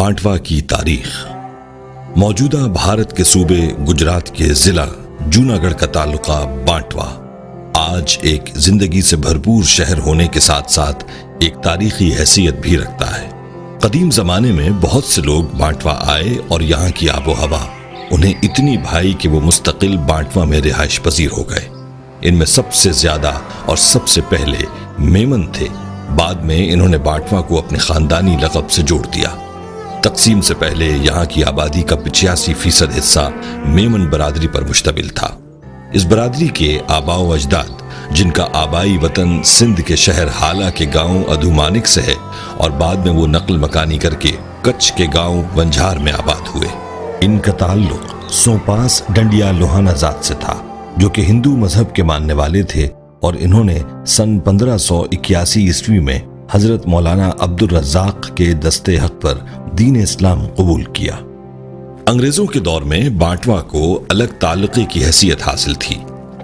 بانٹوا کی تاریخ۔ موجودہ بھارت کے صوبے گجرات کے ضلع جوناگڑھ کا تعلقہ بانٹوا آج ایک زندگی سے بھرپور شہر ہونے کے ساتھ ساتھ ایک تاریخی حیثیت بھی رکھتا ہے۔ قدیم زمانے میں بہت سے لوگ بانٹوا آئے اور یہاں کی آب و ہوا انہیں اتنی بھائی کہ وہ مستقل بانٹوا میں رہائش پذیر ہو گئے۔ ان میں سب سے زیادہ اور سب سے پہلے میمن تھے۔ بعد میں انہوں نے بانٹوا کو اپنے خاندانی لقب سے جوڑ دیا۔ تقسیم سے پہلے یہاں کی آبادی کا 85% حصہ میمن برادری پر مشتمل تھا۔ اس برادری کے آباء و اجداد جن کا آبائی وطن سندھ کے شہر حالہ کے گاؤں ادھومانک سے ہے اور بعد میں وہ نقل مکانی کر کے کچھ کے گاؤں ونجھار میں آباد ہوئے۔ ان کا تعلق سوپاس ڈنڈیا لوہانا ذات سے تھا جو کہ ہندو مذہب کے ماننے والے تھے، اور انہوں نے سن 1581 عیسوی میں حضرت مولانا عبد الرزاق کے دستے حق پر دین اسلام قبول کیا۔ انگریزوں کے دور میں بانٹوا کو الگ تعلقے کی حیثیت حاصل تھی۔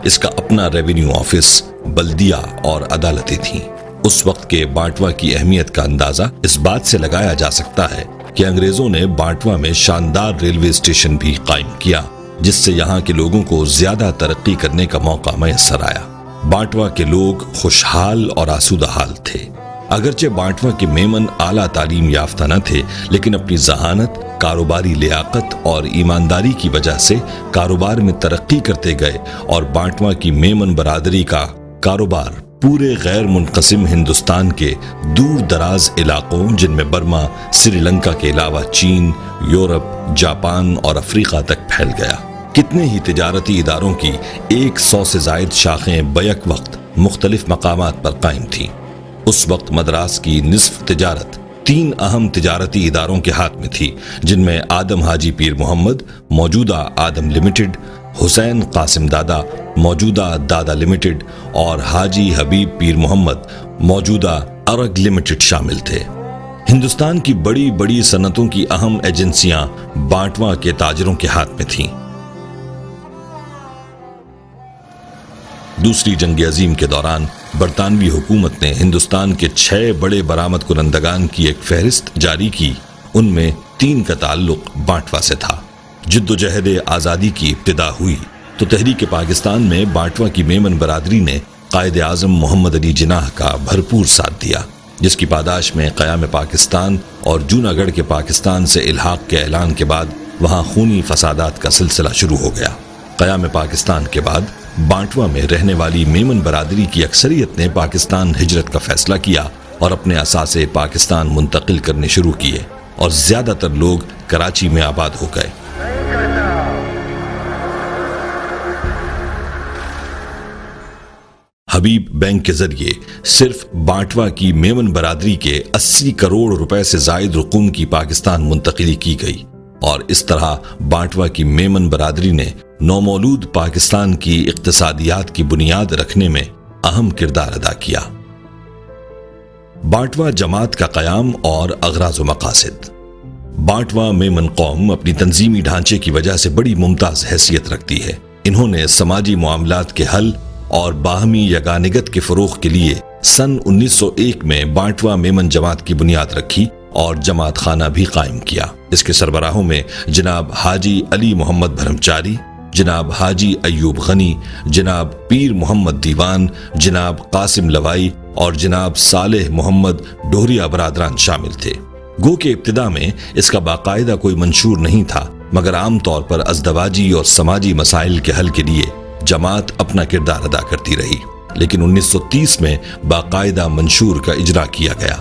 اس کا اپنا ریونیو آفس، بلدیہ اور عدالتیں تھیں۔ اس وقت کے بانٹوا کی اہمیت کا اندازہ اس بات سے لگایا جا سکتا ہے کہ انگریزوں نے بانٹوا میں شاندار ریلوے اسٹیشن بھی قائم کیا، جس سے یہاں کے لوگوں کو زیادہ ترقی کرنے کا موقع میسر آیا۔ بانٹوا کے لوگ خوشحال اور آسودہ حال تھے۔ اگرچہ بانٹوا کے میمن اعلیٰ تعلیم یافتہ نہ تھے، لیکن اپنی ذہانت، کاروباری لیاقت اور ایمانداری کی وجہ سے کاروبار میں ترقی کرتے گئے، اور بانٹوا کی میمن برادری کا کاروبار پورے غیر منقسم ہندوستان کے دور دراز علاقوں جن میں برما، سری لنکا کے علاوہ چین، یورپ، جاپان اور افریقہ تک پھیل گیا۔ کتنے ہی تجارتی اداروں کی 100 سے زائد شاخیں بیک وقت مختلف مقامات پر قائم تھیں۔ اس وقت مدراس کی نصف تجارت 3 اہم تجارتی اداروں کے ہاتھ میں تھی، جن میں آدم حاجی پیر محمد موجودہ آدم لمیٹڈ، حسین قاسم دادا موجودہ دادا لمیٹڈ اور حاجی حبیب پیر محمد موجودہ ارگ لمیٹڈ شامل تھے۔ ہندوستان کی بڑی بڑی صنعتوں کی اہم ایجنسیاں بانٹوا کے تاجروں کے ہاتھ میں تھیں۔ دوسری جنگ عظیم کے دوران برطانوی حکومت نے ہندوستان کے 6 بڑے برآمد کنندگان کی ایک فہرست جاری کی۔ ان میں 3 کا تعلق بانٹوا سے تھا۔ جد و جہد آزادی کی ابتدا ہوئی تو تحریک پاکستان میں بانٹوا کی میمن برادری نے قائد اعظم محمد علی جناح کا بھرپور ساتھ دیا، جس کی پاداش میں قیام پاکستان اور جوناگڑھ کے پاکستان سے الحاق کے اعلان کے بعد وہاں خونی فسادات کا سلسلہ شروع ہو گیا۔ قیام پاکستان کے بعد بانٹوا میں رہنے والی میمن برادری کی اکثریت نے پاکستان ہجرت کا فیصلہ کیا اور اپنے اثاثے پاکستان منتقل کرنے شروع کیے، اور زیادہ تر لوگ کراچی میں آباد ہو گئے۔ حبیب بینک کے ذریعے صرف بانٹوا کی میمن برادری کے 80 کروڑ روپے سے زائد رقوم کی پاکستان منتقلی کی گئی، اور اس طرح بانٹوا کی میمن برادری نے نومولود پاکستان کی اقتصادیات کی بنیاد رکھنے میں اہم کردار ادا کیا۔ بانٹوا جماعت کا قیام اور اغراض و مقاصد۔ بانٹوا میمن قوم اپنی تنظیمی ڈھانچے کی وجہ سے بڑی ممتاز حیثیت رکھتی ہے۔ انہوں نے سماجی معاملات کے حل اور باہمی یگانگت کے فروغ کے لیے سن 1901 میں بانٹوا میمن جماعت کی بنیاد رکھی اور جماعت خانہ بھی قائم کیا۔ اس کے سربراہوں میں جناب حاجی علی محمد بھرمچاری، جناب حاجی ایوب غنی، جناب پیر محمد دیوان، جناب قاسم لوائی اور جناب صالح محمد ڈوہریا برادران شامل تھے۔ گو کہ ابتدا میں اس کا باقاعدہ کوئی منشور نہیں تھا، مگر عام طور پر ازدواجی اور سماجی مسائل کے حل کے لیے جماعت اپنا کردار ادا کرتی رہی، لیکن 1930 میں باقاعدہ منشور کا اجرا کیا گیا۔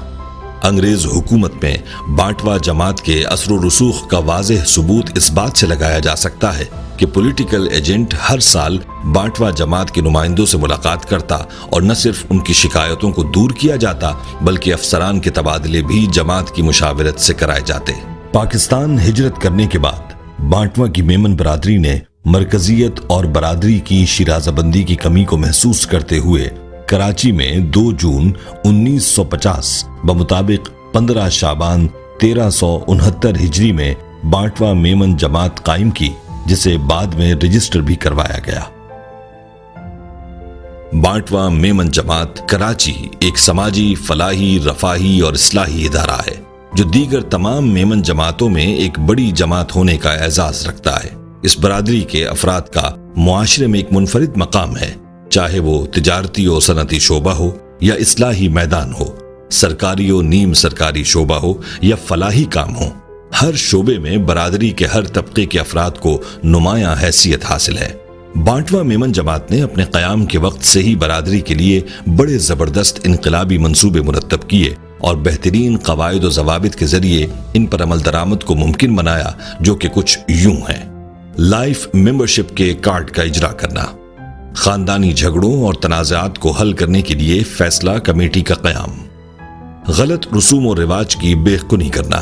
انگریز حکومت میں بانٹوا جماعت کے اثر و رسوخ کا واضح ثبوت اس بات سے لگایا جا سکتا ہے کہ پولیٹیکل ایجنٹ ہر سال بانٹوا جماعت کے نمائندوں سے ملاقات کرتا، اور نہ صرف ان کی شکایتوں کو دور کیا جاتا بلکہ افسران کے تبادلے بھی جماعت کی مشاورت سے کرائے جاتے۔ پاکستان ہجرت کرنے کے بعد بانٹوا کی میمن برادری نے مرکزیت اور برادری کی شیرازہ بندی کی کمی کو محسوس کرتے ہوئے کراچی میں 2 جون 1950 بمطابق 15 شعبان 1369 ہجری میں بانٹوا میمن جماعت قائم کی، جسے بعد میں رجسٹر بھی کروایا گیا۔ بانٹوا میمن جماعت کراچی ایک سماجی، فلاحی، رفاہی اور اصلاحی ادارہ ہے۔ جو دیگر تمام میمن جماعتوں میں ایک بڑی جماعت ہونے کا اعزاز رکھتا ہے۔ اس برادری کے افراد کا معاشرے میں ایک منفرد مقام ہے، چاہے وہ تجارتی و صنعتی شعبہ ہو یا اصلاحی میدان ہو، سرکاری و نیم سرکاری شعبہ ہو یا فلاحی کام ہو۔ ہر شعبے میں برادری کے ہر طبقے کے افراد کو نمایاں حیثیت حاصل ہے۔ بانٹوا میمن جماعت نے اپنے قیام کے وقت سے ہی برادری کے لیے بڑے زبردست انقلابی منصوبے مرتب کیے اور بہترین قواعد و ضوابط کے ذریعے ان پر عمل درآمد کو ممکن بنایا، جو کہ کچھ یوں ہیں: لائف ممبرشپ کے کارڈ کا اجرا کرنا، خاندانی جھگڑوں اور تنازعات کو حل کرنے کے لیے فیصلہ کمیٹی کا قیام، غلط رسوم و رواج کی بے کنی کرنا،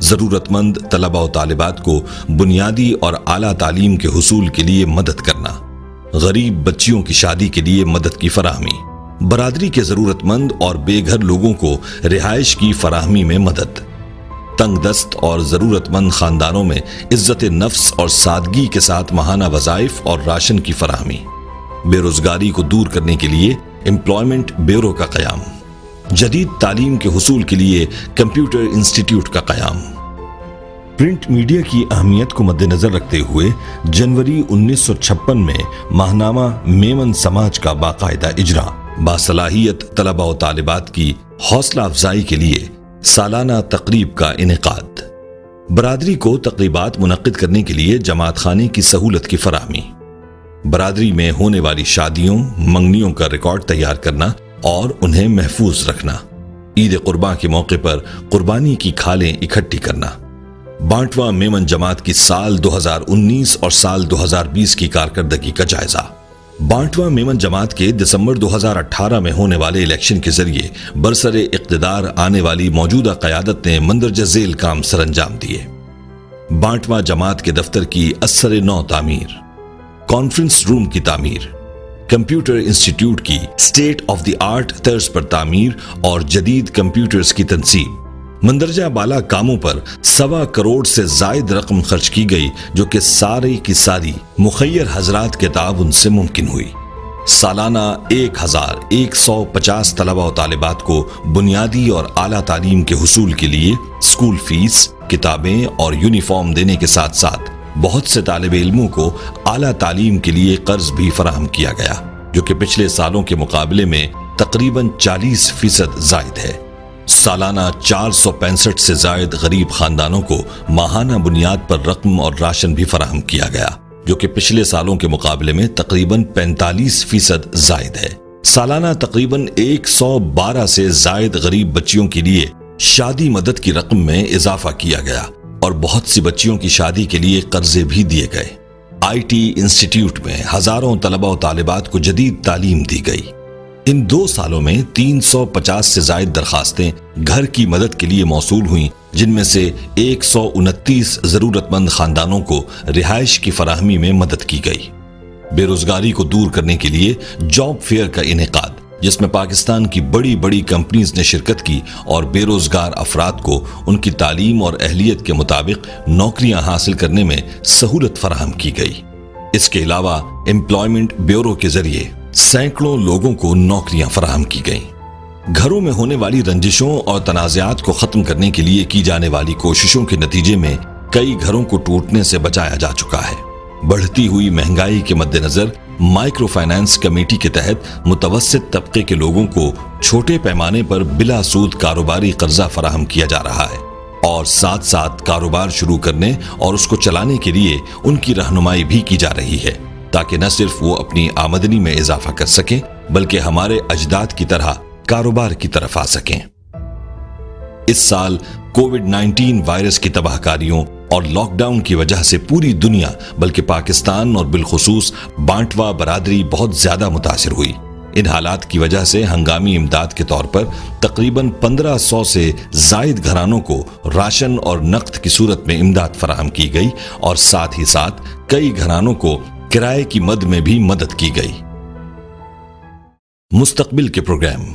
ضرورت مند طلباء و طالبات کو بنیادی اور اعلیٰ تعلیم کے حصول کے لیے مدد کرنا، غریب بچیوں کی شادی کے لیے مدد کی فراہمی، برادری کے ضرورت مند اور بے گھر لوگوں کو رہائش کی فراہمی میں مدد، تنگ دست اور ضرورت مند خاندانوں میں عزت نفس اور سادگی کے ساتھ ماہانہ وظائف اور راشن کی فراہمی، بے روزگاری کو دور کرنے کے لیے امپلائمنٹ بیورو کا قیام، جدید تعلیم کے حصول کے لیے کمپیوٹر انسٹیٹیوٹ کا قیام۔ پرنٹ میڈیا کی اہمیت کو مد نظر رکھتے ہوئے جنوری 1956 میں ماہنامہ میمن سماج کا باقاعدہ اجرا، باصلاحیت طلباء و طالبات کی حوصلہ افزائی کے لیے سالانہ تقریب کا انعقاد، برادری کو تقریبات منعقد کرنے کے لیے جماعت خانے کی سہولت کی فراہمی، برادری میں ہونے والی شادیوں منگنیوں کا ریکارڈ تیار کرنا اور انہیں محفوظ رکھنا، عید قرباں کے موقع پر قربانی کی کھالیں اکٹھی کرنا، بانٹوا میمن جماعت کی سال 2019 اور سال 2020 کی کارکردگی کا جائزہ۔ بانٹوا میمن جماعت کے دسمبر 2018 میں ہونے والے الیکشن کے ذریعے برسر اقتدار آنے والی موجودہ قیادت نے مندرجہ ذیل کام سر انجام دیے۔ بانٹوا جماعت کے دفتر کی اثر نو تعمیر، کانفرنس روم کی تعمیر، کمپیوٹر انسٹیٹیوٹ کی اسٹیٹ آف دی آرٹ طرز پر تعمیر اور جدید کمپیوٹرز کی تنصیب، مندرجہ بالا کاموں پر 1.25 کروڑ سے زائد رقم خرچ کی گئی، جو کہ ساری کی ساری مخیر حضرات کے تعاون سے ممکن ہوئی۔ سالانہ 1150 طلباء و طالبات کو بنیادی اور اعلیٰ تعلیم کے حصول کے لیے اسکول فیس، کتابیں اور یونیفارم دینے کے ساتھ ساتھ بہت سے طالب علموں کو اعلیٰ تعلیم کے لیے قرض بھی فراہم کیا گیا، جو کہ پچھلے سالوں کے مقابلے میں تقریباً 40% زائد ہے۔ سالانہ 465 سے زائد غریب خاندانوں کو ماہانہ بنیاد پر رقم اور راشن بھی فراہم کیا گیا، جو کہ پچھلے سالوں کے مقابلے میں تقریباً 45% زائد ہے۔ سالانہ تقریباً 112 سے زائد غریب بچیوں کے لیے شادی مدد کی رقم میں اضافہ کیا گیا اور بہت سی بچیوں کی شادی کے لیے قرضے بھی دیے گئے۔ آئی ٹی انسٹیٹیوٹ میں ہزاروں طلباء و طالبات کو جدید تعلیم دی گئی۔ ان 2 سالوں میں 350 سے زائد درخواستیں گھر کی مدد کے لیے موصول ہوئیں، جن میں سے 129 ضرورت مند خاندانوں کو رہائش کی فراہمی میں مدد کی گئی۔ بے روزگاری کو دور کرنے کے لیے جاب فیئر کا انعقاد، جس میں پاکستان کی بڑی بڑی کمپنیز نے شرکت کی اور بے روزگار افراد کو ان کی تعلیم اور اہلیت کے مطابق نوکریاں حاصل کرنے میں سہولت فراہم کی گئی۔ اس کے علاوہ امپلائمنٹ بیورو کے ذریعے سینکڑوں لوگوں کو نوکریاں فراہم کی گئیں۔ گھروں میں ہونے والی رنجشوں اور تنازعات کو ختم کرنے کے لیے کی جانے والی کوششوں کے نتیجے میں کئی گھروں کو ٹوٹنے سے بچایا جا چکا ہے۔ بڑھتی ہوئی مہنگائی کے مد نظر مائکرو فائنانس کمیٹی کے تحت متوسط طبقے کے لوگوں کو چھوٹے پیمانے پر بلا سود کاروباری قرضہ فراہم کیا جا رہا ہے اور ساتھ ساتھ کاروبار شروع کرنے اور اس کو چلانے کے لیے ان کی رہنمائی بھی کی جا رہی ہے، تاکہ نہ صرف وہ اپنی آمدنی میں اضافہ کر سکیں بلکہ ہمارے اجداد کی طرح کاروبار کی طرف آ سکیں۔ اس سال کووڈ-19 وائرس کی تباہ کاریوں اور لاک ڈاؤن کی وجہ سے پوری دنیا بلکہ پاکستان اور بالخصوص بانٹوا برادری بہت زیادہ متاثر ہوئی۔ ان حالات کی وجہ سے ہنگامی امداد کے طور پر تقریباً 1500 سے زائد گھرانوں کو راشن اور نقد کی صورت میں امداد فراہم کی گئی اور ساتھ ہی ساتھ کئی گھرانوں کو کرائے کی مد میں بھی مدد کی گئی۔ مستقبل کے پروگرام: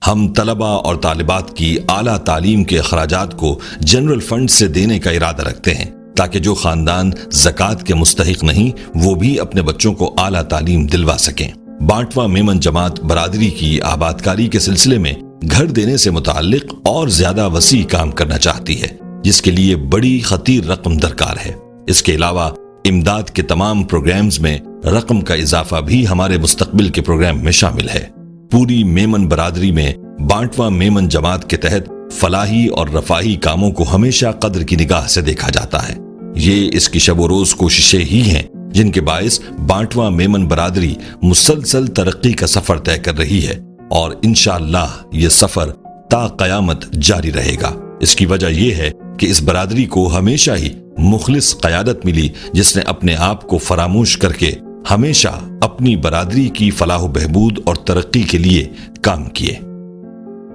ہم طلباء اور طالبات کی اعلیٰ تعلیم کے اخراجات کو جنرل فنڈ سے دینے کا ارادہ رکھتے ہیں، تاکہ جو خاندان زکوٰۃ کے مستحق نہیں وہ بھی اپنے بچوں کو اعلیٰ تعلیم دلوا سکیں۔ بانٹوا میمن جماعت برادری کی آبادکاری کے سلسلے میں گھر دینے سے متعلق اور زیادہ وسیع کام کرنا چاہتی ہے، جس کے لیے بڑی خطیر رقم درکار ہے۔ اس کے علاوہ امداد کے تمام پروگرامز میں رقم کا اضافہ بھی ہمارے مستقبل کے پروگرام میں شامل ہے۔ پوری میمن برادری میں بانٹواں میمن جماعت کے تحت فلاحی اور رفاہی کاموں کو ہمیشہ قدر کی نگاہ سے دیکھا جاتا ہے۔ یہ اس کی شب و روز کوششیں ہی ہیں جن کے باعث بانٹواں میمن برادری مسلسل ترقی کا سفر طے کر رہی ہے، اور انشاءاللہ یہ سفر تا قیامت جاری رہے گا۔ اس کی وجہ یہ ہے کہ اس برادری کو ہمیشہ ہی مخلص قیادت ملی، جس نے اپنے آپ کو فراموش کر کے ہمیشہ اپنی برادری کی فلاح و بہبود اور ترقی کے لیے کام کیے۔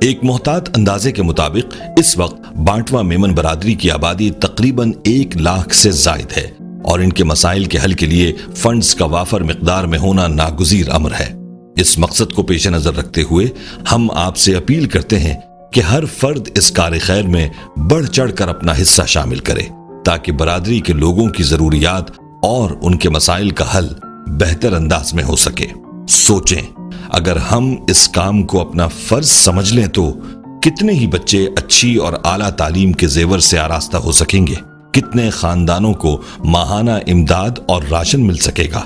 ایک محتاط اندازے کے مطابق اس وقت بانٹواں میمن برادری کی آبادی تقریباً 1 لاکھ سے زائد ہے، اور ان کے مسائل کے حل کے لیے فنڈز کا وافر مقدار میں ہونا ناگزیر امر ہے۔ اس مقصد کو پیش نظر رکھتے ہوئے ہم آپ سے اپیل کرتے ہیں کہ ہر فرد اس کار خیر میں بڑھ چڑھ کر اپنا حصہ شامل کرے، تاکہ برادری کے لوگوں کی ضروریات اور ان کے مسائل کا حل بہتر انداز میں ہو سکے۔ سوچیں، اگر ہم اس کام کو اپنا فرض سمجھ لیں تو کتنے ہی بچے اچھی اور اعلیٰ تعلیم کے زیور سے آراستہ ہو سکیں گے، کتنے خاندانوں کو ماہانہ امداد اور راشن مل سکے گا،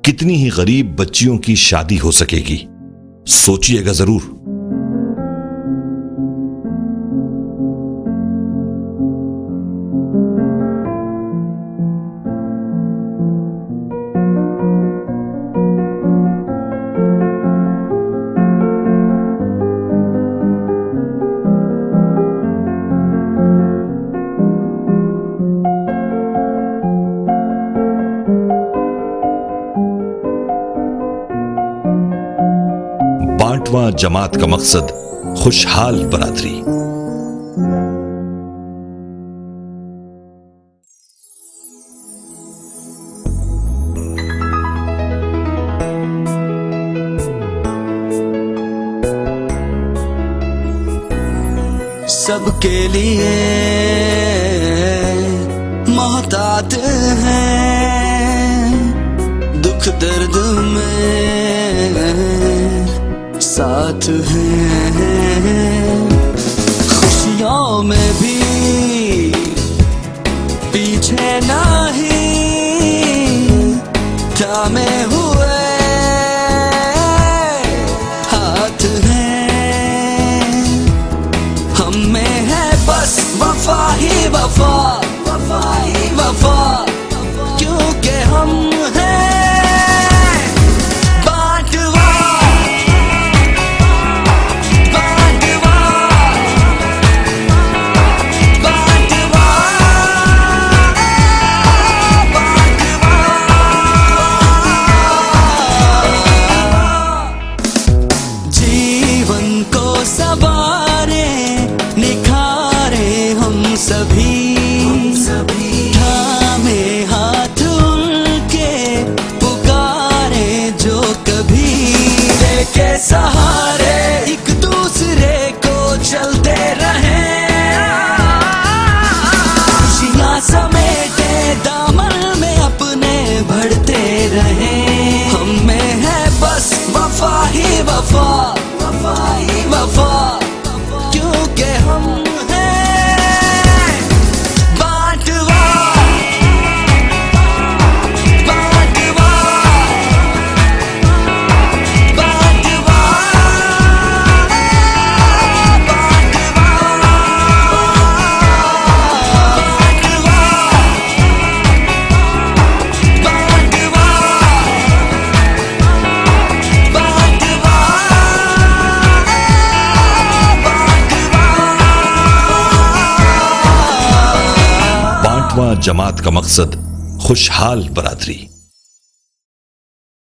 کتنی ہی غریب بچیوں کی شادی ہو سکے گی۔ سوچئے گا ضرور۔ بانٹواں جماعت کا مقصد خوشحال برادری۔ سب کے لیے محتاط ہیں، دکھ درد میں ساتھ ہیں، خوشیوں میں بھی پیچھے نہیں، تھامے ہوئے ہاتھ ہیں، ہم میں ہے بس وفا ہی وفا، وفا ہی وفا، کیونکہ ہم ہیں تھامے ہاتھ ان کے، پکارے جو کبھی لے کے سہارے ایک دوسرے کو چلتے رہیں، خوشیاں سمیٹے دامن میں اپنے بڑھتے رہیں، ہم میں ہے بس وفا ہی وفا، وفا ہی وفا، کیونکہ ہم جماعت کا مقصد خوشحال برادری۔